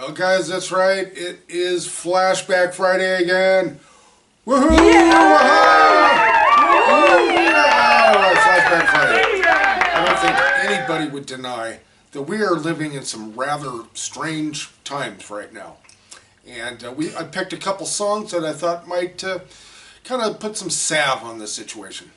Well, guys, that's right. It is Flashback Friday again. Woohoo! Flashback Friday. I don't think anybody would deny that we are living in some rather strange times right now. And I picked a couple songs that I thought might kind of put some salve on this situation.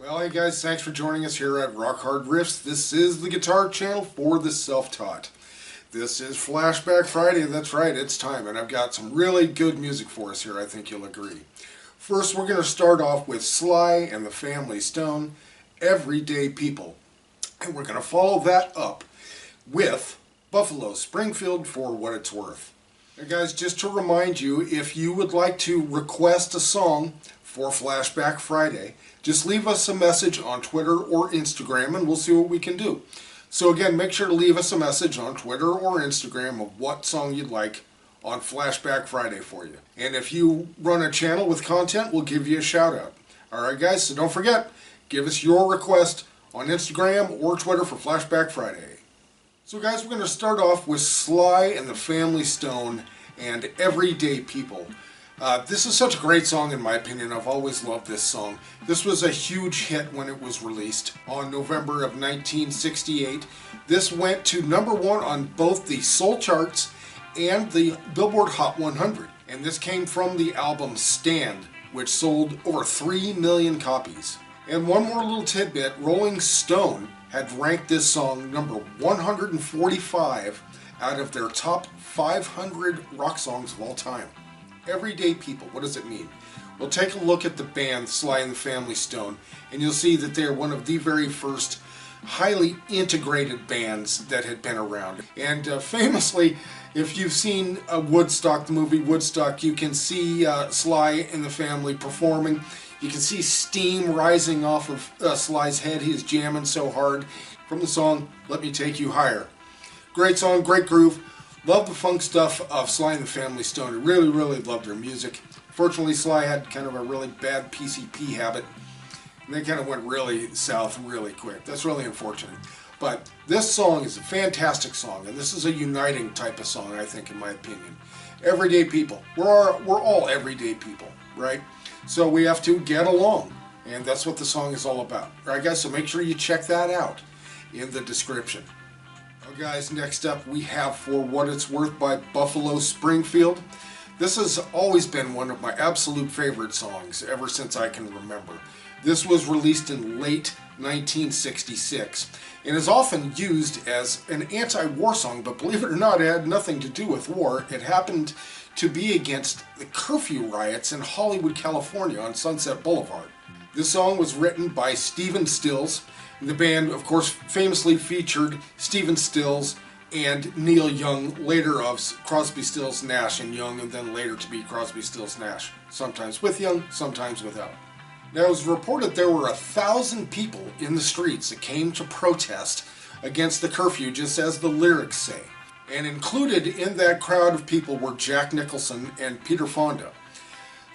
Hey guys, thanks for joining us here at Rock Hard Riffs. This is the guitar channel for the self-taught. This is Flashback Friday, that's right, it's time, and I've got some really good music for us here, I think you'll agree. First, we're going to start off with SLY and the Family Stone, Everyday People. And we're going to follow that up with Buffalo Springfield, For What It's Worth. Now guys, just to remind you, if you would like to request a song for Flashback Friday, just leave us a message on Twitter or Instagram and we'll see what we can do. So again, make sure to leave us a message on Twitter or Instagram of what song you'd like on Flashback Friday for you. And if you run a channel with content, we'll give you a shout out. Alright guys, so don't forget, give us your request on Instagram or Twitter for Flashback Friday. So guys, we're going to start off with SLY and the Family Stone and Everyday People. This is such a great song in my opinion. I've always loved this song. This was a huge hit when it was released on November of 1968. This went to #1 on both the Soul charts and the Billboard Hot 100. And this came from the album Stand, which sold over 3 million copies. And one more little tidbit, Rolling Stone had ranked this song number 145 out of their top 500 rock songs of all time. Everyday People, what does it mean? Well, take a look at the band SLY and the Family Stone, and you'll see that they're one of the very first highly integrated bands that had been around. And famously, if you've seen Woodstock, the movie Woodstock, you can see SLY and the Family performing. You can see steam rising off of SLY's head. He is jamming so hard from the song Let Me Take You Higher. Great song, great groove. Love the funk stuff of SLY and the Family Stone. I really, really loved their music. Fortunately, SLY had kind of a really bad PCP habit. And they kind of went really south really quick. That's really unfortunate. But this song is a fantastic song, and this is a uniting type of song, I think, in my opinion. Everyday people. We're all everyday people, right? So we have to get along, and that's what the song is all about. All right, guys, so make sure you check that out in the description. Well, guys, next up we have For What It's Worth by Buffalo Springfield. This has always been one of my absolute favorite songs ever since I can remember. This was released in late 1966 and is often used as an anti-war song, but believe it or not, it had nothing to do with war. It happened to be against the curfew riots in Hollywood, California on Sunset Boulevard. This song was written by Stephen Stills. The band, of course, famously featured Stephen Stills and Neil Young, later of Crosby, Stills, Nash and Young, and then later to be Crosby, Stills, Nash. Sometimes with Young, sometimes without. Now, it was reported there were 1,000 people in the streets that came to protest against the curfew, just as the lyrics say. And included in that crowd of people were Jack Nicholson and Peter Fonda.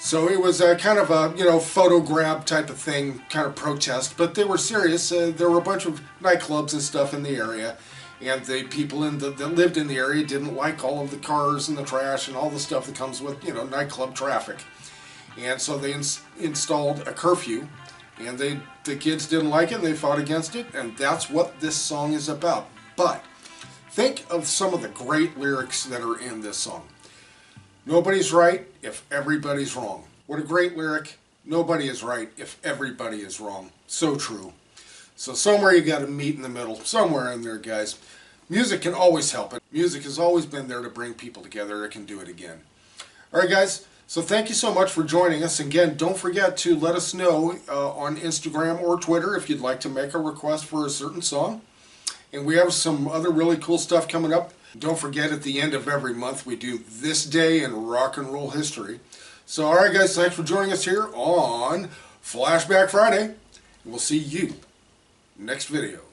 So it was a kind of a, photo grab type of thing, kind of protest, but they were serious. There were a bunch of nightclubs and stuff in the area, and the people that lived in the area didn't like all of the cars and the trash and all the stuff that comes with, nightclub traffic. And so they installed a curfew, and the kids didn't like it, and they fought against it, and that's what this song is about. But think of some of the great lyrics that are in this song. Nobody's right if everybody's wrong. What a great lyric. Nobody is right if everybody is wrong. So true. So somewhere you got to meet in the middle. Somewhere in there, guys. Music can always help it. Music has always been there to bring people together. It can do it again. Alright guys, so thank you so much for joining us. Again, don't forget to let us know on Instagram or Twitter if you'd like to make a request for a certain song. And we have some other really cool stuff coming up. Don't forget, at the end of every month we do This Day in Rock and Roll History. So alright guys, thanks for joining us here on Flashback Friday. We'll see you next video.